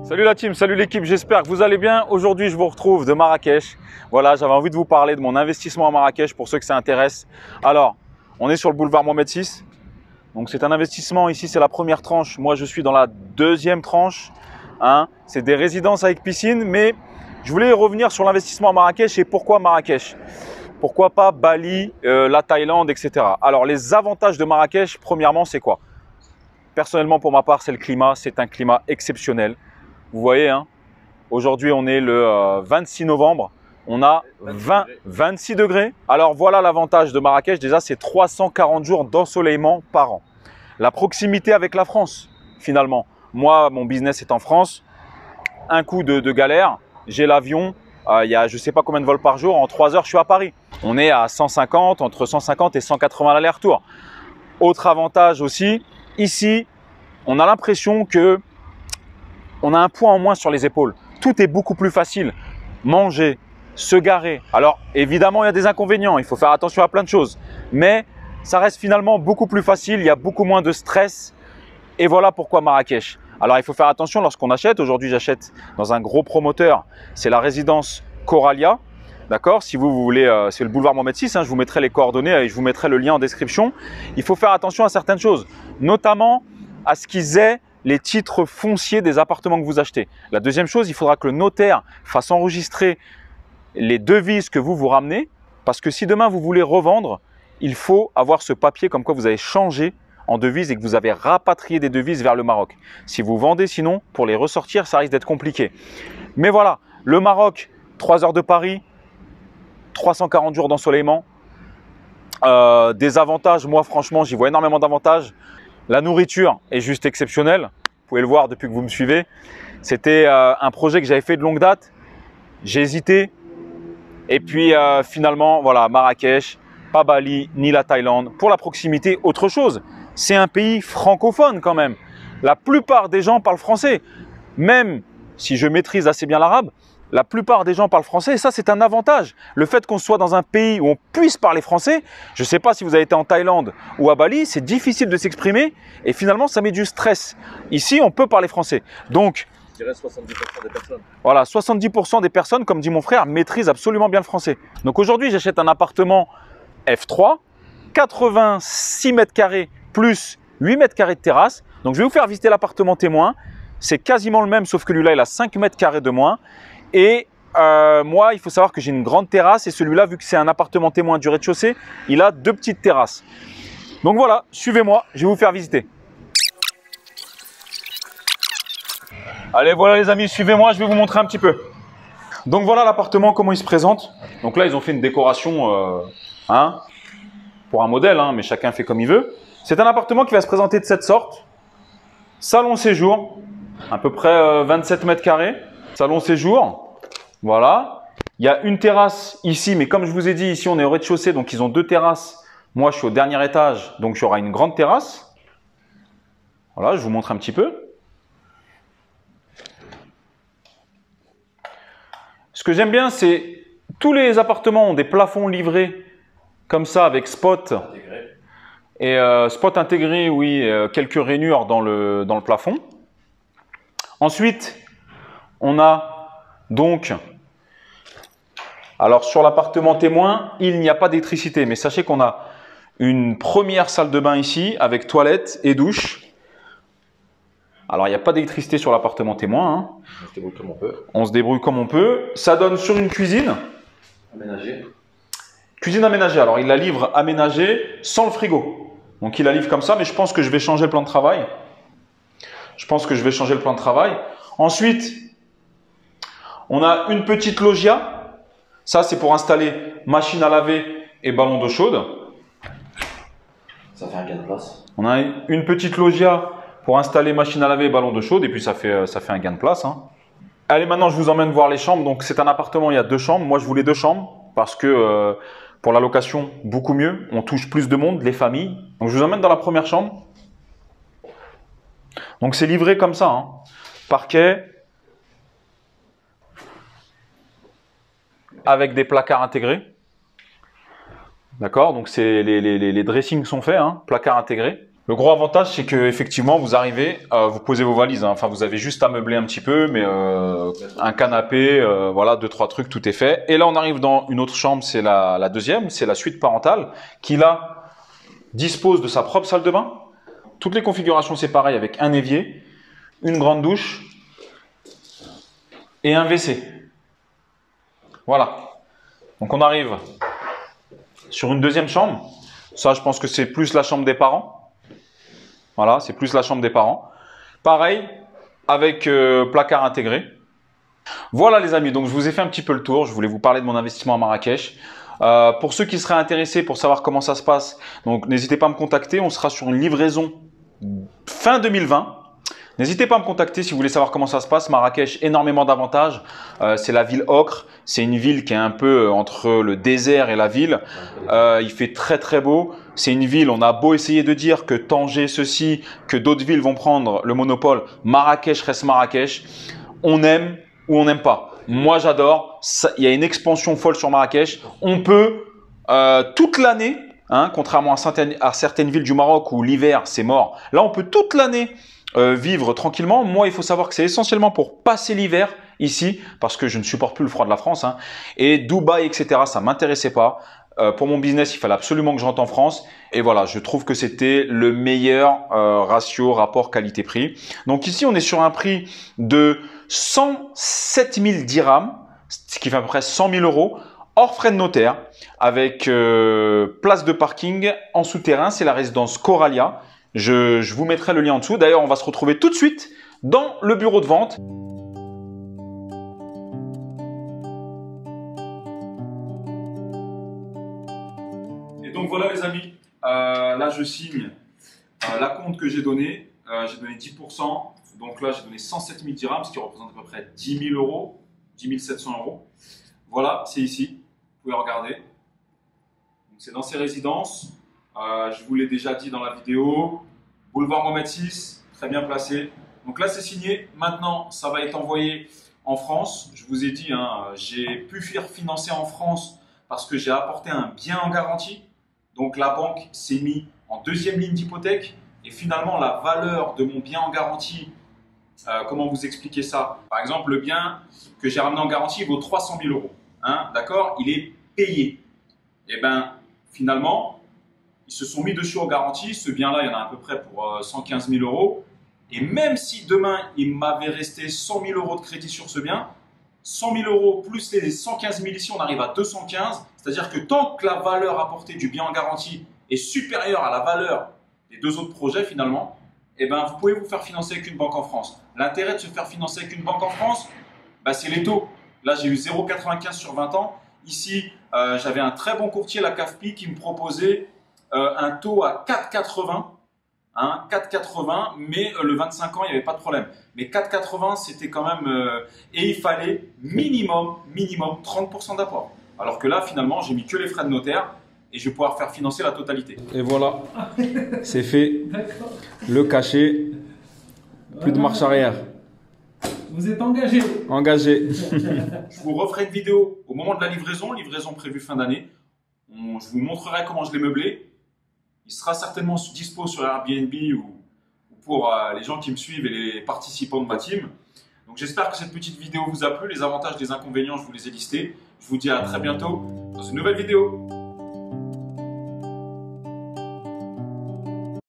Salut la team, salut l'équipe, j'espère que vous allez bien. Aujourd'hui, je vous retrouve de Marrakech. Voilà, j'avais envie de vous parler de mon investissement à Marrakech pour ceux que ça intéresse. Alors, on est sur le boulevard Mohamed VI. Donc, c'est un investissement. Ici, c'est la première tranche. Moi, je suis dans la deuxième tranche. Hein. C'est des résidences avec piscine, mais je voulais revenir sur l'investissement à Marrakech et pourquoi Marrakech. Pourquoi pas Bali, la Thaïlande, etc. Alors, les avantages de Marrakech, premièrement, c'est quoi? Personnellement, pour ma part, c'est le climat. C'est un climat exceptionnel. Vous voyez, hein, aujourd'hui, on est le 26 novembre. On a 26 degrés. Alors, voilà l'avantage de Marrakech. Déjà, c'est 340 jours d'ensoleillement par an. La proximité avec la France, finalement. Moi, mon business est en France. Un coup de galère. J'ai l'avion. Il y a je ne sais pas combien de vols par jour. En 3 heures, je suis à Paris. On est à 150, entre 150 et 180 l'aller-retour. Autre avantage aussi, ici, on a l'impression que on a un poids en moins sur les épaules. Tout est beaucoup plus facile. Manger, se garer. Alors, évidemment, il y a des inconvénients. Il faut faire attention à plein de choses. Mais ça reste finalement beaucoup plus facile. Il y a beaucoup moins de stress. Et voilà pourquoi Marrakech. Alors, il faut faire attention lorsqu'on achète. Aujourd'hui, j'achète dans un gros promoteur. C'est la résidence Coralia. D'accord? Si vous voulez, c'est le boulevard Mohamed VI. Hein, je vous mettrai les coordonnées et je vous mettrai le lien en description. Il faut faire attention à certaines choses. Notamment à ce qu'ils aient les titres fonciers des appartements que vous achetez. La deuxième chose, il faudra que le notaire fasse enregistrer les devises que vous ramenez, parce que si demain vous voulez revendre, il faut avoir ce papier comme quoi vous avez changé en devises et que vous avez rapatrié des devises vers le Maroc. Si vous vendez sinon, pour les ressortir, ça risque d'être compliqué. Mais voilà, le Maroc, 3 heures de Paris, 340 jours d'ensoleillement. Des avantages, moi franchement, j'y vois énormément d'avantages. La nourriture est juste exceptionnelle. Vous pouvez le voir depuis que vous me suivez. C'était un projet que j'avais fait de longue date. J'ai hésité. Et puis finalement, voilà, Marrakech, pas Bali, ni la Thaïlande. Pour la proximité, autre chose. C'est un pays francophone quand même. La plupart des gens parlent français. Même si je maîtrise assez bien l'arabe, la plupart des gens parlent français et ça, c'est un avantage. Le fait qu'on soit dans un pays où on puisse parler français, je ne sais pas si vous avez été en Thaïlande ou à Bali, c'est difficile de s'exprimer et finalement, ça met du stress. Ici, on peut parler français. Donc, je dirais 70% des personnes. Voilà, 70% des personnes, comme dit mon frère, maîtrisent absolument bien le français. Donc aujourd'hui, j'achète un appartement F3, 86 mètres carrés plus 8 mètres carrés de terrasse. Donc je vais vous faire visiter l'appartement témoin. C'est quasiment le même, sauf que lui-là, il a 5 mètres carrés de moins. Et moi, il faut savoir que j'ai une grande terrasse et celui-là, vu que c'est un appartement témoin du rez-de-chaussée, il a 2 petites terrasses. Donc voilà, suivez-moi, je vais vous faire visiter. Allez, voilà les amis, suivez-moi, je vais vous montrer un petit peu. Donc voilà l'appartement, comment il se présente. Donc là, ils ont fait une décoration pour un modèle, mais chacun fait comme il veut. C'est un appartement qui va se présenter de cette sorte. Salon séjour, à peu près 27 mètres carrés. Salon séjour, voilà. Il y a une terrasse ici, mais comme je vous ai dit, ici on est au rez-de-chaussée, donc ils ont 2 terrasses. Moi, je suis au dernier étage, donc il y aura une grande terrasse. Voilà, je vous montre un petit peu. Ce que j'aime bien, c'est tous les appartements ont des plafonds livrés comme ça avec spot. Intégré. Et spot intégré, oui, quelques rainures dans le plafond. Ensuite, on a donc, alors sur l'appartement témoin, il n'y a pas d'électricité, mais sachez qu'on a une première salle de bain ici avec toilette et douche. Alors il n'y a pas d'électricité sur l'appartement témoin. On se débrouille comme on peut. On se débrouille comme on peut. Ça donne sur une cuisine. Aménagé. Cuisine aménagée. Alors il la livre aménagée sans le frigo. Donc il la livre comme ça, mais je pense que je vais changer le plan de travail. Ensuite, on a une petite loggia. Ça, c'est pour installer machine à laver et ballon d'eau chaude. Ça fait un gain de place. On a une petite loggia pour installer machine à laver et ballon d'eau chaude. Et puis, ça fait un gain de place. Allez, maintenant, je vous emmène voir les chambres. Donc, c'est un appartement, il y a 2 chambres. Moi, je voulais 2 chambres parce que pour la location, beaucoup mieux. On touche plus de monde, les familles. Donc, je vous emmène dans la première chambre. Donc, c'est livré comme ça. Parquet. Avec des placards intégrés. D'accord? Donc, les dressings sont faits, placards intégrés. Le gros avantage, c'est que effectivement, vous arrivez, vous posez vos valises. Hein. Enfin, vous avez juste à meubler un petit peu, mais un canapé, voilà, 2-3 trucs, tout est fait. Et là, on arrive dans une autre chambre, c'est la deuxième, c'est la suite parentale, qui là dispose de sa propre salle de bain. Toutes les configurations, c'est pareil, avec un évier, une grande douche et un WC. Voilà. Donc, on arrive sur une deuxième chambre. Ça, je pense que c'est plus la chambre des parents. Voilà, c'est plus la chambre des parents. Pareil, avec placard intégré. Voilà les amis, donc je vous ai fait un petit peu le tour. Je voulais vous parler de mon investissement à Marrakech. Pour ceux qui seraient intéressés pour savoir comment ça se passe, donc n'hésitez pas à me contacter. On sera sur une livraison fin 2020. N'hésitez pas à me contacter si vous voulez savoir comment ça se passe. Marrakech, énormément d'avantages. C'est la ville ocre. C'est une ville qui est un peu entre le désert et la ville. Il fait très très beau. C'est une ville, on a beau essayer de dire que Tanger ceci, que d'autres villes vont prendre le monopole. Marrakech reste Marrakech. On aime ou on n'aime pas. Moi j'adore. Il y a une expansion folle sur Marrakech. On peut toute l'année, hein, contrairement à certaines villes du Maroc où l'hiver c'est mort. Là on peut toute l'année vivre tranquillement. Moi, il faut savoir que c'est essentiellement pour passer l'hiver ici, parce que je ne supporte plus le froid de la France. Hein. Et Dubaï, etc., ça m'intéressait pas. Pour mon business, il fallait absolument que je rentre en France. Et voilà, je trouve que c'était le meilleur ratio, rapport qualité-prix. Donc ici, on est sur un prix de 107 000 dirhams, ce qui fait à peu près 100 000 euros, hors frais de notaire, avec place de parking en souterrain. C'est la résidence Coralia. Je vous mettrai le lien en dessous. D'ailleurs, on va se retrouver tout de suite dans le bureau de vente. Et donc voilà les amis, là je signe la compte que j'ai donnée. J'ai donné 10%. Donc là j'ai donné 107 000 dirhams, ce qui représente à peu près 10 000 euros, 10 700 euros. Voilà, c'est ici. Vous pouvez regarder. C'est dans ces résidences. Je vous l'ai déjà dit dans la vidéo. Boulevard Mohamed VI, très bien placé. Donc là, c'est signé. Maintenant, ça va être envoyé en France. Je vous ai dit, hein, j'ai pu faire financer en France parce que j'ai apporté un bien en garantie. Donc la banque s'est mise en deuxième ligne d'hypothèque. Et finalement, la valeur de mon bien en garantie, comment vous expliquer ça? Par exemple, le bien que j'ai ramené en garantie vaut 300 000 euros. Hein, d'accord? Il est payé. Et bien, finalement, ils se sont mis dessus en garantie. Ce bien-là, il y en a à peu près pour 115 000 euros. Et même si demain, il m'avait resté 100 000 euros de crédit sur ce bien, 100 000 euros plus les 115 000 ici, on arrive à 215. C'est-à-dire que tant que la valeur apportée du bien en garantie est supérieure à la valeur des deux autres projets, finalement, eh ben, vous pouvez vous faire financer avec une banque en France. L'intérêt de se faire financer avec une banque en France, bah, c'est les taux. Là, j'ai eu 0,95 sur 20 ans. Ici, j'avais un très bon courtier, la CAFPI, qui me proposait un taux à 4,80, hein, 4,80, mais le 25 ans, il n'y avait pas de problème. Mais 4,80, c'était quand même... et il fallait minimum 30% d'apport. Alors que là, finalement, j'ai mis que les frais de notaire et je vais pouvoir faire financer la totalité. Et voilà, c'est fait. Le cachet, plus de marche arrière. Vous êtes engagé. Engagé. Je vous referai une vidéo au moment de la livraison prévue fin d'année. Je vous montrerai comment je l'ai meublé. Il sera certainement dispo sur Airbnb ou pour les gens qui me suivent et les participants de ma team. Donc j'espère que cette petite vidéo vous a plu. Les avantages, les inconvénients, je vous les ai listés. Je vous dis à très bientôt dans une nouvelle vidéo.